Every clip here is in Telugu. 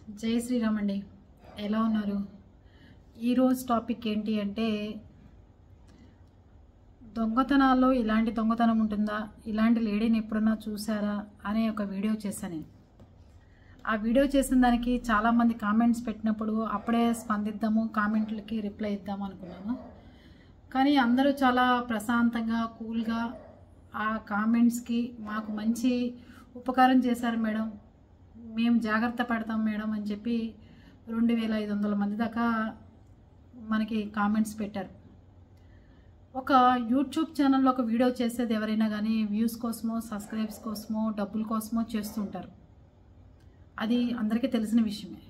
జై శ్రీరామ్ అండి. ఎలా ఉన్నారు? ఈరోజు టాపిక్ ఏంటి అంటే దొంగతనాల్లో ఇలాంటి దొంగతనం ఉంటుందా, ఇలాంటి లేడీని ఎప్పుడన్నా చూసారా అనే ఒక వీడియో చేశాను నేను. ఆ వీడియో చేసిన దానికి చాలామంది కామెంట్స్ పెట్టినప్పుడు అప్పుడే స్పందిద్దాము, కామెంట్లకి రిప్లై ఇద్దాము అనుకున్నాను. కానీ అందరూ చాలా ప్రశాంతంగా కూల్గా ఆ కామెంట్స్కి మాకు మంచి ఉపకారం చేశారు మేడం, మేము జాగ్రత్త పడతాం మేడం అని చెప్పి 2500 మంది దాకా మనకి కామెంట్స్ పెట్టారు. ఒక యూట్యూబ్ ఛానల్లో ఒక వీడియో చేసేది ఎవరైనా కానీ వ్యూస్ కోసమో సబ్స్క్రైబ్స్ కోసమో డబ్బుల కోసమో చేస్తుంటారు. అది అందరికీ తెలిసిన విషయమే.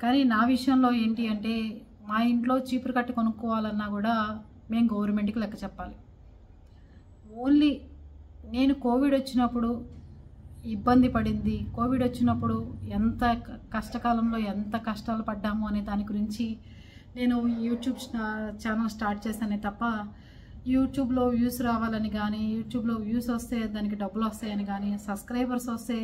కానీ నా విషయంలో ఏంటి అంటే మా ఇంట్లో చీపురు కట్టు కొనుక్కోవాలన్నా కూడా మేము గవర్నమెంట్కి లెక్క చెప్పాలి. ఓన్లీ నేను కోవిడ్ వచ్చినప్పుడు ఇబ్బంది పడింది, కోవిడ్ వచ్చినప్పుడు ఎంత కష్టకాలంలో ఎంత కష్టాలు పడ్డాము అనే దాని గురించి నేను యూట్యూబ్ ఛానల్ స్టార్ట్ చేశానే తప్ప యూట్యూబ్లో వ్యూస్ రావాలని కానీ, యూట్యూబ్లో వ్యూస్ వస్తే దానికి డబ్బులు వస్తాయని కానీ, సబ్స్క్రైబర్స్ వస్తే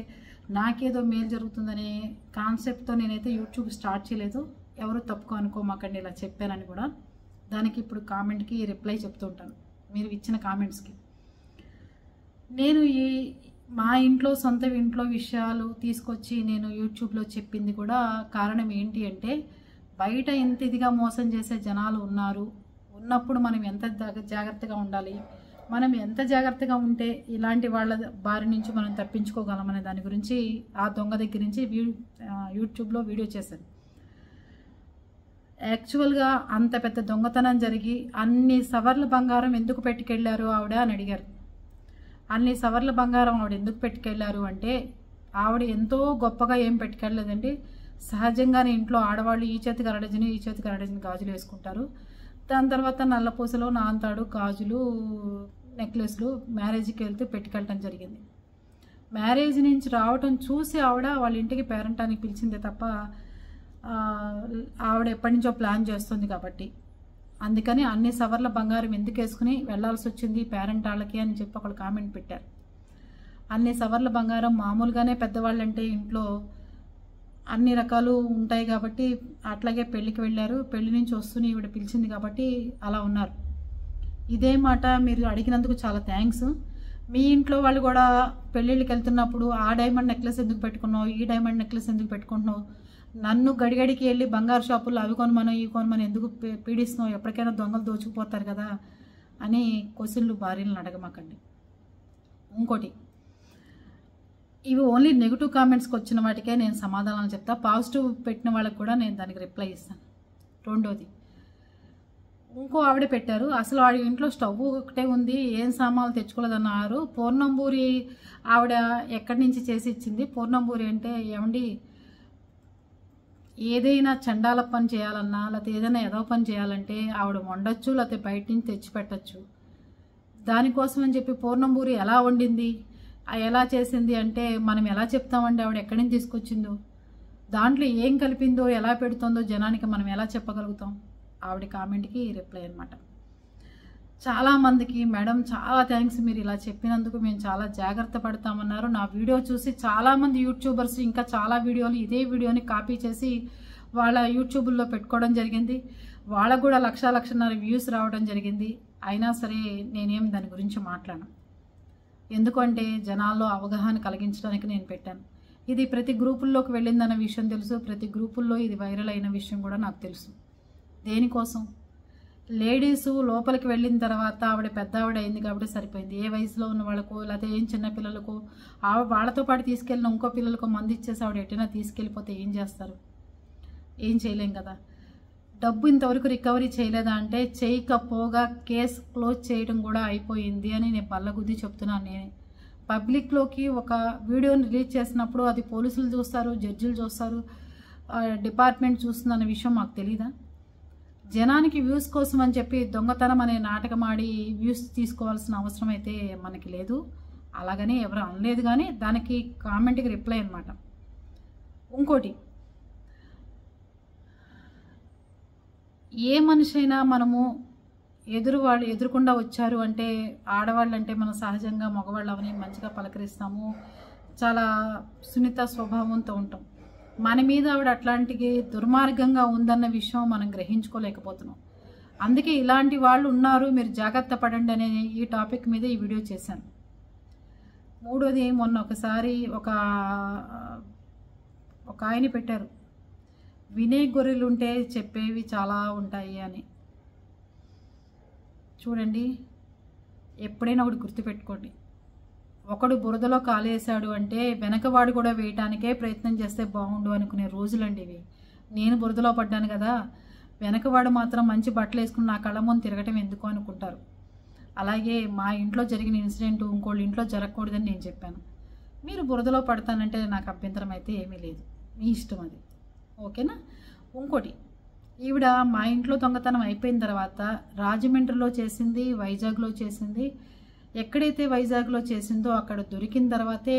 నాకేదో మేలు జరుగుతుందనే కాన్సెప్ట్తో నేనైతే యూట్యూబ్ స్టార్ట్ చేయలేదు. ఎవరు తప్పుకో అనుకోమాకండి ఇలా చెప్పానని కూడా. దానికి ఇప్పుడు కామెంట్కి రిప్లై చెప్తూ ఉంటాను, మీరు ఇచ్చిన కామెంట్స్కి. నేను మా ఇంట్లో సొంత ఇంట్లో విషయాలు తీసుకొచ్చి నేను యూట్యూబ్లో చెప్పింది కూడా కారణం ఏంటి అంటే బయట ఎంత ఇదిగా మోసం చేసే జనాలు ఉన్నప్పుడు మనం ఎంత జాగ్రత్తగా ఉండాలి, మనం ఎంత జాగ్రత్తగా ఉంటే ఇలాంటి వాళ్ళ బారి నుంచి మనం తప్పించుకోగలమనే దాని గురించి ఆ దొంగ దగ్గర నుంచి యూట్యూబ్లో వీడియో చేశాను. యాక్చువల్గా అంత పెద్ద దొంగతనం జరిగి అన్ని సవర్ల బంగారం ఎందుకు పెట్టుకెళ్ళారు ఆవిడ అని అడిగారు. అన్ని సవర్ల బంగారం ఆవిడ ఎందుకు పెట్టుకెళ్ళారు అంటే ఆవిడ ఎంతో గొప్పగా ఏం పెట్టుకెళ్ళలేదండి. సహజంగానే ఇంట్లో ఆడవాళ్ళు ఈ చేతికి అరడజని ఈ చేతికి అరడజని గాజులు వేసుకుంటారు. దాని తర్వాత నల్లపూసలు, నాంతాడు, గాజులు, నెక్లెస్లు మ్యారేజ్కి వెళ్తూ పెట్టుకెళ్ళటం జరిగింది. మ్యారేజ్ నుంచి రావటం చూసి ఆవిడ వాళ్ళ ఇంటికి పేరెంటానికి పిలిచిందే తప్ప ఆవిడ ఎప్పటి నుంచో ప్లాన్ చేస్తుంది కాబట్టి. అందుకని అన్ని సవర్ల బంగారం ఎందుకు వేసుకుని వెళ్లాల్సి వచ్చింది పేరెంట్ వాళ్ళకి అని చెప్పి ఒకళ్ళు కామెంట్ పెట్టారు. అన్ని సవర్ల బంగారం మామూలుగానే పెద్దవాళ్ళంటే ఇంట్లో అన్ని రకాలు ఉంటాయి కాబట్టి అట్లాగే పెళ్ళికి వెళ్ళారు. పెళ్లి నుంచి వస్తూనే ఈవిడ పిలిచింది కాబట్టి అలా ఉన్నారు. ఇదే మాట మీరు అడిగినందుకు చాలా థ్యాంక్స్. మీ ఇంట్లో వాళ్ళు కూడా పెళ్ళిళ్ళకి వెళ్తున్నప్పుడు ఆ డైమండ్ నెక్లెస్ ఎందుకు పెట్టుకున్నావు, ఈ డైమండ్ నెక్లెస్ ఎందుకు పెట్టుకుంటున్నావు, నన్ను గడిగడికి వెళ్ళి బంగారు షాపుల్లో అవి కొనమని ఈ కొనమని ఎందుకు పీడిస్తున్నావు, ఎప్పటికైనా దొంగలు దోచుకుపోతారు కదా అని క్వశ్చన్లు భార్యలను అడగమాకండి. ఇంకోటి, ఇవి ఓన్లీ నెగిటివ్ కామెంట్స్కి వచ్చిన వాటికే నేను సమాధానాలు చెప్తా. పాజిటివ్ పెట్టిన వాళ్ళకి కూడా నేను దానికి రిప్లై ఇస్తాను. రెండోది, ఇంకో ఆవిడ పెట్టారు, అసలు ఆవిడ ఇంట్లో స్టవ్ ఒకటే ఉంది, ఏం సామాన్లు తెచ్చుకోలేదన్నారు. పూర్ణంబూరి ఆవిడ ఎక్కడి నుంచి చేసి ఇచ్చింది. పూర్ణంబూరి అంటే ఏమండి, ఏదైనా చండాల పని చేయాలన్నా లేకపోతే ఏదైనా ఏదో పని చేయాలంటే ఆవిడ వండొచ్చు, లేకపోతే బయట నుంచి తెచ్చి పెట్టచ్చు. దానికోసం అని చెప్పి పూర్ణంబూరి ఎలా వండింది, ఎలా చేసింది అంటే మనం ఎలా చెప్తామండి ఆవిడ ఎక్కడి నుంచి తీసుకొచ్చిందో, దాంట్లో ఏం కలిపిందో, ఎలా పెడుతుందో జనానికి మనం ఎలా చెప్పగలుగుతాం. ఆవిడ కామెంట్కి రిప్లై అనమాట. చాలామందికి మేడం చాలా థ్యాంక్స్, మీరు ఇలా చెప్పినందుకు మేము చాలా జాగ్రత్త పడతామన్నారు. నా వీడియో చూసి చాలామంది యూట్యూబర్స్ ఇంకా చాలా వీడియోలు ఇదే వీడియోని కాపీ చేసి వాళ్ళ యూట్యూబ్లో పెట్టుకోవడం జరిగింది. వాళ్ళకు కూడా 1,00,000 వ్యూస్ రావడం జరిగింది. అయినా సరే నేనేం దాని గురించి మాట్లాడను. ఎందుకంటే జనాల్లో అవగాహన కలిగించడానికి నేను పెట్టాను. ఇది ప్రతి గ్రూపుల్లోకి వెళ్ళిందన్న విషయం తెలుసు, ప్రతి గ్రూపుల్లో ఇది వైరల్ అయిన విషయం కూడా నాకు తెలుసు. దేనికోసం, లేడీసు లోపలికి వెళ్ళిన తర్వాత ఆవిడ పెద్ద ఆవిడ అయింది కాబట్టి సరిపోయింది. ఏ వయసులో ఉన్న వాళ్ళకు లేకపోతే ఏం చిన్న పిల్లలకు వాళ్ళతో పాటు తీసుకెళ్ళిన ఇంకో పిల్లలకు మంది ఇచ్చేసి ఆవిడ ఎటైనా తీసుకెళ్ళిపోతే ఏం చేస్తారు, ఏం చేయలేం కదా. డబ్బు ఇంతవరకు రికవరీ చేయలేదా అంటే చేయకపోగా కేసు క్లోజ్ చేయడం కూడా అయిపోయింది అని నేను పల్లగుద్ది చెప్తున్నాను. నేనే పబ్లిక్లోకి ఒక వీడియోని రిలీజ్ చేసినప్పుడు అది పోలీసులు చూస్తారు, జడ్జిలు చూస్తారు, డిపార్ట్మెంట్ చూస్తుందన్న విషయం మాకు తెలీదా. జనానికి వ్యూస్ కోసం అని చెప్పి దొంగతనం అనే నాటకం ఆడి వ్యూస్ తీసుకోవాల్సిన అవసరం అయితే మనకి లేదు. అలాగని ఎవరు అనలేదు, కానీ దానికి కామెంట్కి రిప్లై అనమాట. ఇంకోటి, ఏ మనిషి అయినా మనము ఎదురుకుండా వచ్చారు అంటే ఆడవాళ్ళు అంటే మనం సహజంగా మగవాళ్ళు అవని మంచిగా పలకరిస్తాము, చాలా సున్నిత స్వభావంతో ఉంటాం. మన మీద ఆవిడ అట్లాంటికి దుర్మార్గంగా ఉందన్న విషయం మనం గ్రహించుకోలేకపోతున్నాం. అందుకే ఇలాంటి వాళ్ళు ఉన్నారు, మీరు జాగ్రత్త పడండి అనే ఈ టాపిక్ మీద ఈ వీడియో చేశాను. మూడోది, మొన్న ఒకసారి ఒక ఆయన పెట్టారు, వినే గొర్రెలుంటే చెప్పేవి చాలా ఉంటాయి అని. చూడండి, ఎప్పుడైనా ఒకటి గుర్తుపెట్టుకోండి, ఒకడు బురదలో కాలేసాడు అంటే వెనకవాడు కూడా వేయటానికే ప్రయత్నం చేస్తే బాగుండు అనుకునే రోజులండి ఇవి. నేను బురదలో పడ్డాను కదా, వెనకవాడు మాత్రం మంచి బట్టలు వేసుకుని నా కళ్ళ ముందు తిరగటం ఎందుకు అనుకుంటారు. అలాగే మా ఇంట్లో జరిగిన ఇన్సిడెంట్ ఇంకోళ్ళ ఇంట్లో జరగకూడదని నేను చెప్పాను. మీరు బురదలో పడతానంటే నాకు అభ్యంతరం అయితే ఏమీ లేదు, మీ ఇష్టం అది, ఓకేనా. ఇంకోటి, ఈవిడ మా ఇంట్లో దొంగతనం అయిపోయిన తర్వాత రాజమండ్రిలో చేసింది, వైజాగ్లో చేసింది. ఎక్కడైతే వైజాగ్లో చేసిందో అక్కడ దొరికిన తర్వాతే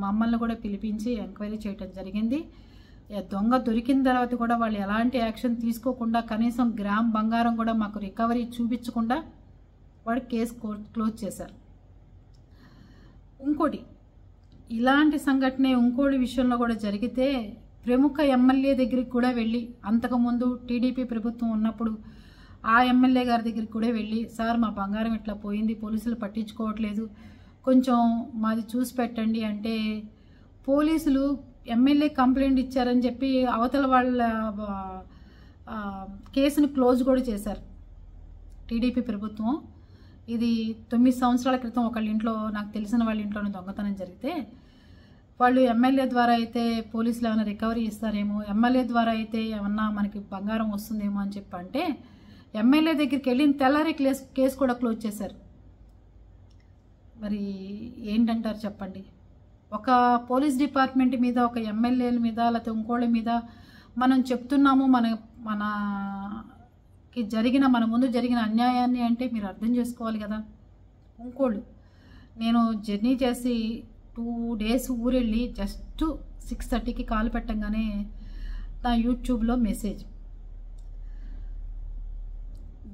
మమ్మల్ని కూడా పిలిపించి ఎంక్వైరీ చేయడం జరిగింది. దొంగ దొరికిన తర్వాత కూడా వాళ్ళు ఎలాంటి యాక్షన్ తీసుకోకుండా, కనీసం గ్రామ్ బంగారం కూడా మాకు రికవరీ చూపించకుండా వాడు కేసు క్లోజ్ చేశారు. ఇంకోటి, ఇలాంటి సంఘటన ఇంకోటి విషయంలో కూడా జరిగితే ప్రముఖ ఎమ్మెల్యే దగ్గరికి కూడా వెళ్ళి, అంతకుముందు టీడీపీ ప్రభుత్వం ఉన్నప్పుడు ఆ ఎమ్మెల్యే గారి దగ్గరికి కూడా వెళ్ళి, సార్ మా బంగారం ఇట్లా పోయింది, పోలీసులు పట్టించుకోవట్లేదు, కొంచెం మాది చూసి పెట్టండి అంటే, పోలీసులు ఎమ్మెల్యే కంప్లైంట్ ఇచ్చారని చెప్పి అవతల వాళ్ళ కేసును క్లోజ్ కూడా చేశారు టీడీపీ ప్రభుత్వం. ఇది 9 సంవత్సరాల క్రితం ఒకళ్ళ ఇంట్లో, నాకు తెలిసిన వాళ్ళ ఇంట్లోనే దొంగతనం జరిగితే, వాళ్ళు ఎమ్మెల్యే ద్వారా అయితే పోలీసులు ఏమైనా రికవరీ ఇస్తారేమో, ఎమ్మెల్యే ద్వారా అయితే ఏమన్నా మనకి బంగారం వస్తుందేమో అని చెప్పి అంటే, ఎమ్మెల్యే దగ్గరికి వెళ్ళిన తెల్లారి కేసు కూడా క్లోజ్ చేశారు. మరి ఏంటంటారు చెప్పండి. ఒక పోలీస్ డిపార్ట్మెంట్ మీద, ఒక ఎమ్మెల్యేల మీద, లేకపోతే ఇంకోళ్ళ మీద మనం చెప్తున్నాము మనకి మన ముందు జరిగిన అన్యాయాన్ని అంటే మీరు అర్థం చేసుకోవాలి కదా. ఇంకోళ్ళు, నేను జర్నీ చేసి 2 days ఊరెళ్ళి జస్ట్ 6:30కి కాలు పెట్టంగానే నా యూట్యూబ్లో మెసేజ్,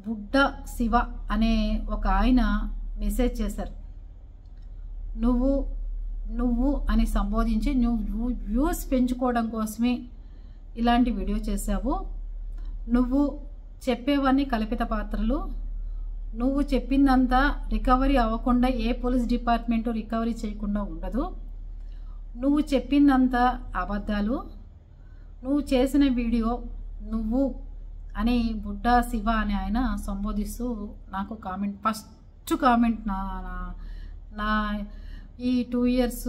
బుడ్డ శివ అనే ఒక ఆయన మెసేజ్ చేశారు. నువ్వు అని సంబోధించి, నువ్వు వ్యూస్ పెంచుకోవడం కోసమే ఇలాంటి వీడియో చేశావు, నువ్వు చెప్పేవన్నీ కల్పిత పాత్రలు, నువ్వు చెప్పిందంతా రికవరీ అవ్వకుండా ఏ పోలీస్ డిపార్ట్మెంటు రికవరీ చేయకుండా ఉండదు, నువ్వు చెప్పిందంతా అబద్ధాలు, నువ్వు చేసిన వీడియో నువ్వు అని బుడ్డా శివ అని ఆయన సంబోధిస్తూ నాకు కామెంట్, ఫస్ట్ కామెంట్ నా ఈ 2 years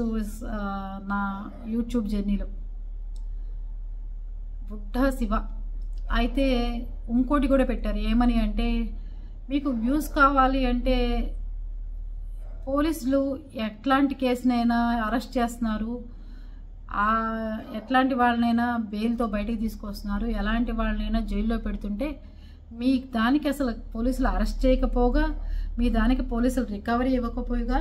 నా యూట్యూబ్ జర్నీలో, బుడ్డా శివ. అయితే ఇంకోటి కూడా పెట్టారు, ఏమని అంటే, మీకు వ్యూస్ కావాలి అంటే పోలీసులు ఎట్లాంటి కేసునైనా అరెస్ట్ చేస్తున్నారు, ఎట్లాంటి వాళ్ళనైనా బెయిల్తో బయటికి తీసుకొస్తున్నారు, ఎలాంటి వాళ్ళనైనా జైల్లో పెడుతుంటే, మీ దానికి అసలు పోలీసులు అరెస్ట్ చేయకపోగా, మీ దానికి పోలీసులు రికవరీ ఇవ్వకపోగా,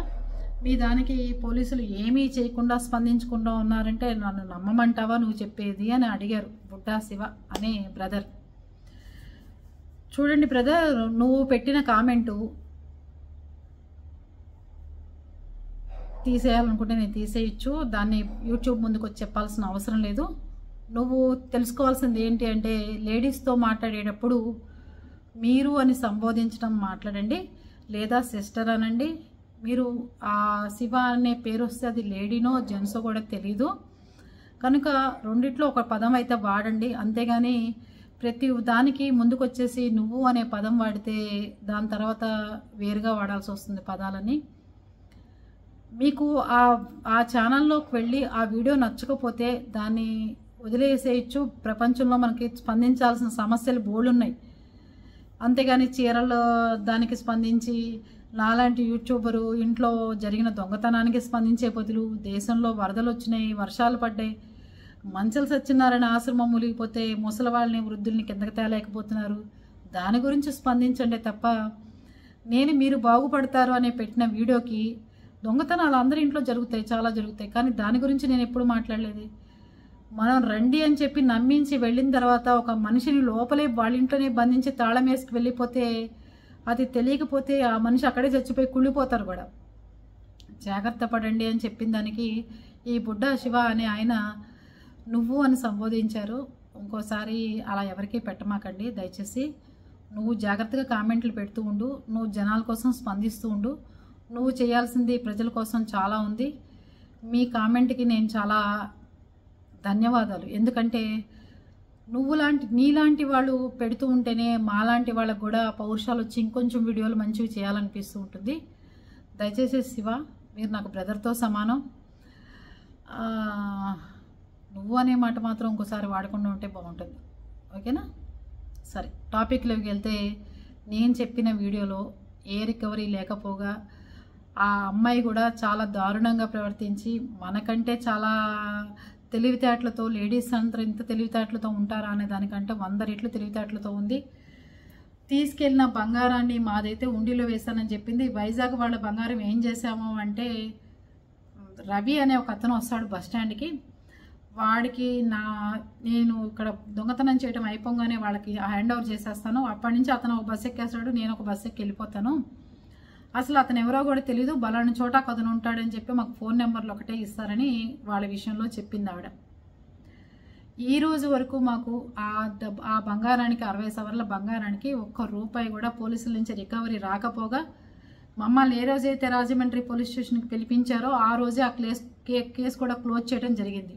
మీ దానికి పోలీసులు ఏమీ చేయకుండా స్పందించకుండా ఉన్నారంటే నన్ను నమ్మమంటావా నువ్వు చెప్పేది అని అడిగారు బుడ్డా శివ అనే బ్రదర్. చూడండి బ్రదర్, నువ్వు పెట్టిన కామెంటు తీసేయాలనుకుంటే నేను తీసేయచ్చు, దాన్ని యూట్యూబ్ ముందుకు వచ్చి చెప్పాల్సిన అవసరం లేదు. నువ్వు తెలుసుకోవాల్సింది ఏంటి అంటే, లేడీస్తో మాట్లాడేటప్పుడు మీరు అని సంబోధించడం మాట్లాడండి, లేదా సిస్టర్ అనండి. మీరు ఆ శివ అనే పేరు వస్తే అది లేడీనో జెంట్సో కూడా తెలీదు కనుక రెండిట్లో ఒక పదం అయితే వాడండి, అంతేగాని ప్రతి దానికి ముందుకు వచ్చేసి నువ్వు అనే పదం వాడితే దాని తర్వాత వేరుగా వాడాల్సి వస్తుంది పదాలని. మీకు ఆ ఛానల్లోకి వెళ్ళి ఆ వీడియో నచ్చకపోతే దాన్ని వదిలేసేయచ్చు. ప్రపంచంలో మనకి స్పందించాల్సిన సమస్యలు బోల్డున్నాయి, అంతేగాని చీరలు దానికి స్పందించి నాలాంటి యూట్యూబరు ఇంట్లో జరిగిన దొంగతనానికి స్పందించే బదులు, దేశంలో వరదలు వచ్చినాయి, వర్షాలు పడ్డాయి, మంచల సత్యనారాయణ ఆశ్రమం మునిగిపోతే ముసలి వాళ్ళని వృద్ధుల్ని కిందకి తేలేకపోతున్నారు, దాని గురించి స్పందించండి తప్ప నేను మీరు బాగుపడతారు అనే పెట్టిన వీడియోకి దొంగతనాలు అందరి ఇంట్లో జరుగుతాయి, చాలా జరుగుతాయి, కానీ దాని గురించి నేను ఎప్పుడు మాట్లాడలేదు. మనం రండి అని చెప్పి నమ్మించి వెళ్ళిన తర్వాత ఒక మనిషిని లోపలే వాళ్ళ ఇంట్లోనే బంధించి తాళం వేసుకు వెళ్ళిపోతే, అది తెలియకపోతే ఆ మనిషి అక్కడే చచ్చిపోయి కుళ్ళిపోతారు కూడా. జాగ్రత్త పడండి అని చెప్పిన దానికి ఈ బుడ్డా శివ అనే ఆయన నువ్వు అని సంబోధించారు. ఇంకోసారి అలా ఎవరికీ పెట్టమాకండి దయచేసి. నువ్వు జాగ్రత్తగా కామెంట్లు పెడుతూ ఉండు, నువ్వు జనాల కోసం స్పందిస్తూ ఉండు. నువ్వు చేయాల్సింది ప్రజల కోసం చాలా ఉంది. మీ కామెంట్కి నేను చాలా ధన్యవాదాలు. ఎందుకంటే నీలాంటి వాళ్ళు పెడుతూ ఉంటేనే మాలాంటి వాళ్ళకు కూడా పౌరుషాలు వచ్చి ఇంకొంచెం వీడియోలు మంచివి చేయాలనిపిస్తూ ఉంటుంది. దయచేసి శివ, మీరు నాకు బ్రదర్తో సమానం. నువ్వు అనే మాట మాత్రం ఇంకోసారి వాడకుండా ఉంటే బాగుంటుంది. ఓకేనా? సరే, టాపిక్లోకి వెళ్తే, నేను చెప్పిన వీడియోలో ఏ రికవరీ లేకపోగా ఆ అమ్మాయి కూడా చాలా దారుణంగా ప్రవర్తించి, మనకంటే చాలా తెలివితేటలతో, లేడీస్ అందరూ ఇంత తెలివితేటలతో ఉంటారా అనే దానికంటే 100 రెట్లు తెలివితేటలతో ఉంది. తీసుకెళ్ళిన బంగారాన్ని మాదైతే ఉండిలో వేశానని చెప్పింది. వైజాగ్ వాళ్ళ బంగారం ఏం చేశాము అంటే, రవి అనే ఒక అతను వస్తాడు బస్ స్టాండ్కి. వాడికి నేను ఇక్కడ దొంగతనం చేయడం అయిపోగానే వాళ్ళకి హ్యాండ్ ఓవర్ చేసేస్తాను. అప్పటి నుంచి అతను ఒక బస్ ఎక్కేస్తాడు, నేను ఒక బస్ ఎక్కి వెళ్ళిపోతాను. అసలు అతను ఎవరో కూడా తెలీదు, బలాని చోట అతను ఉంటాడని చెప్పి మాకు ఫోన్ నెంబర్లు ఒకటే ఇస్తారని వాళ్ళ విషయంలో చెప్పింది ఆవిడ. ఈ రోజు వరకు మాకు ఆ బంగారానికి 60 సవర్ల బంగారానికి ₹1 కూడా పోలీసుల నుంచి రికవరీ రాకపోగా, మమ్మల్ని ఏ రోజైతే రాజమండ్రి పోలీస్ స్టేషన్కి పిలిపించారో ఆ రోజే ఆ కేసు కూడా క్లోజ్ చేయడం జరిగింది.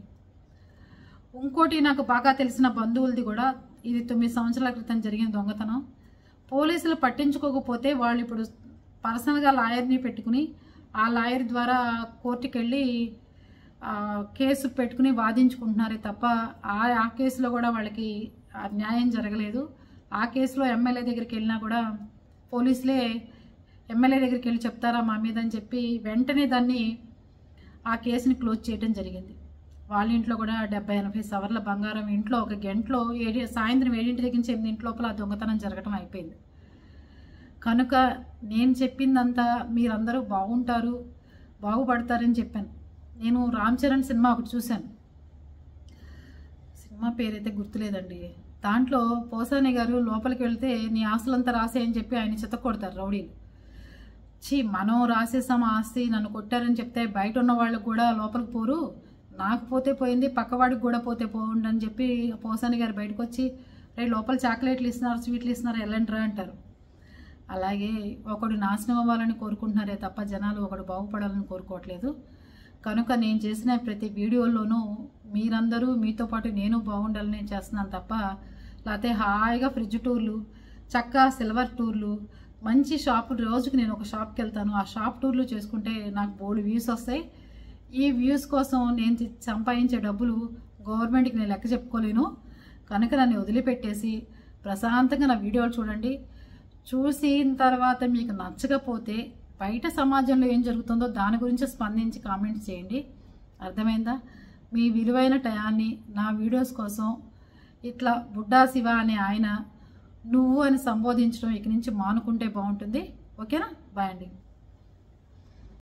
ఇంకోటి నాకు బాగా తెలిసిన బంధువులది కూడా, ఇది 9 సంవత్సరాల క్రితం జరిగిన దొంగతనం. పోలీసులు పట్టించుకోకపోతే వాళ్ళు ఇప్పుడు పర్సనల్గా లాయర్ని పెట్టుకుని, ఆ లాయర్ ద్వారా కోర్టుకి వెళ్ళి కేసు పెట్టుకుని వాదించుకుంటున్నారే తప్ప ఆ కేసులో కూడా వాళ్ళకి న్యాయం జరగలేదు. ఆ కేసులో ఎమ్మెల్యే దగ్గరికి వెళ్ళినా కూడా పోలీసులే ఎమ్మెల్యే దగ్గరికి వెళ్ళి చెప్తారా మా మీద అని చెప్పి వెంటనే దాన్ని ఆ కేసుని క్లోజ్ చేయడం జరిగింది. వాళ్ళ ఇంట్లో కూడా 70-80 సవర్ల బంగారం ఇంట్లో ఒక గంటలో సాయంత్రం 7 దగ్గర నుంచి 8 లోపల ఆ దొంగతనం జరగడం అయిపోయింది. కనుక నేను చెప్పిందంతా మీరందరూ బాగుంటారు, బాగుపడతారని చెప్పాను. నేను రామ్ చరణ్ సినిమా ఒకటి చూశాను, సినిమా పేరైతే గుర్తులేదండి. దాంట్లో పోసాని గారు లోపలికి వెళ్తే నీ ఆస్తులంతా రాసేయని చెప్పి ఆయన చితక్కొడతారు రౌడీలు. మనం రాసేసాం ఆస్తి, నన్ను కొట్టారని చెప్తే బయట ఉన్న వాళ్ళకు కూడా లోపలికి పోరు, నాకు పోతే పోయింది పక్కవాడికి కూడా పోతే పోండి అని చెప్పి పోసాని గారు బయటకు వచ్చి, రే లోపల చాక్లెట్లు ఇస్తున్నారు, స్వీట్లు ఇస్తున్నారు, వెళ్ళండిరా అంటారు. అలాగే ఒకడు నాశనం అవ్వాలని కోరుకుంటున్నారే తప్ప జనాలు ఒకడు బాగుపడాలని కోరుకోవట్లేదు. కనుక నేను చేసిన ప్రతి వీడియోల్లోనూ మీరందరూ మీతో పాటు నేను బాగుండాలని చేస్తున్నాను తప్ప, లేకపోతే హాయిగా ఫ్రిడ్జ్ టూర్లు, చక్కగా సిల్వర్ టూర్లు, మంచి షాపులు, రోజుకి నేను ఒక షాప్కి వెళ్తాను, ఆ షాప్ టూర్లు చేసుకుంటే నాకు బోల్డ్ వ్యూస్ వస్తాయి. ఈ వ్యూస్ కోసం నేను సంపాదించే డబ్బులు గవర్నమెంట్కి నేను లెక్క చెప్పుకోలేను. కనుక నన్ను వదిలిపెట్టేసి ప్రశాంతంగా నా వీడియోలు చూడండి. చూసిన తర్వాత మీకు నచ్చకపోతే బయట సమాజంలో ఏం జరుగుతుందో దాని గురించి స్పందించి కామెంట్స్ చేయండి. అర్థమైందా? మీ విలువైన టయాన్ని నా వీడియోస్ కోసం ఇట్లా బుడ్డా శివ అనే ఆయన నువ్వు అని సంబోధించడం ఇక నుంచి మానుకుంటే బాగుంటుంది. ఓకేనా? బాయ్ అండి.